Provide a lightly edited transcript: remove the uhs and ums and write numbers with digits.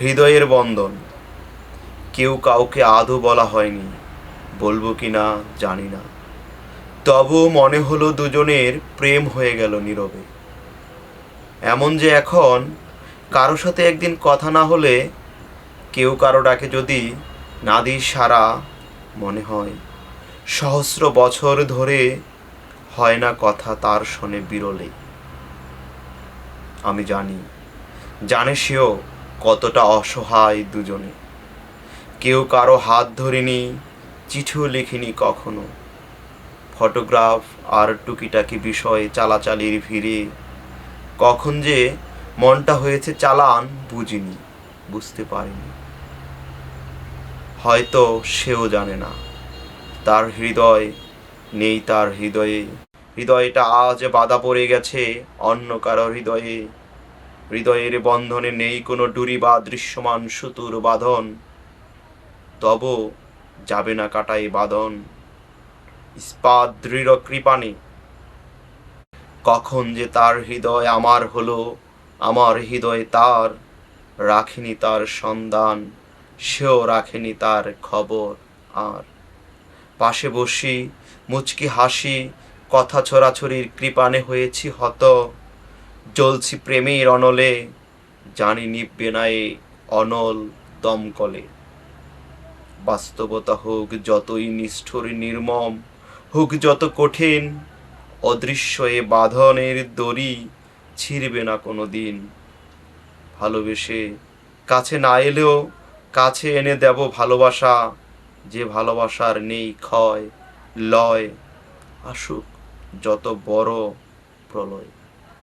হৃদয়ের বন্ধন কেউ কাউকে আদৌ বলা হয়নি, বলবো কি না জানি না। তবুও মনে হলো দুজনের প্রেম হয়ে গেল নীরবে। এমন যে এখন কারো সাথে একদিন কথা না হলে, কেউ কারো ডাকে যদি না দিই সাড়া, মনে হয় সহস্র বছর ধরে হয় না কথা তার শোনে বিরলে। আমি জানি, জানে সেও কতটা অসহায় দুজনে। কেউ কারো হাত ধরিনি, চিঠিও লিখিনি কখনো। ফটোগ্রাফ আর টুকিটাকি বিষয় চালাচালির ভিড়ে কখন যে মনটা হয়েছে চালান বুঝিনি, বুঝতে পারিনি। হয়তো সেও জানে না তার হৃদয় নেই, তার হৃদয়ে হৃদয়টা আজ বাধা পড়ে গেছে অন্য কারো হৃদয়ে। হৃদয়ের বন্ধনে নেই কোনো ডুরি বা দৃশ্যমান সুতুর বাঁধন, তবু যাবে না কাটাই বাঁধন ইস্পাত দৃঢ় কৃপানে। কখন যে তার হৃদয় আমার হলো, আমার হৃদয় তার, রাখিনি তার সন্ধান, সেও রাখেনি তার খবর। আর পাশে বসি মুচকি হাসি, কথা ছড়াছড়ির কৃপানে হয়েছি হত। জ্বলছি প্রেমের অনলে, জানি নিববে না এ অনল দমকলে। বাস্তবতা হোক যতই নিষ্ঠুর নির্মম, হোক যত কঠিন, অদৃশ্য এ বাঁধনের দড়ি ছিঁড়বে না কোনো দিন। ভালোবেসে কাছে না এলেও কাছে এনে দেব ভালোবাসা, যে ভালোবাসার নেই ক্ষয় লয়, আসুক যত বড় প্রলয়।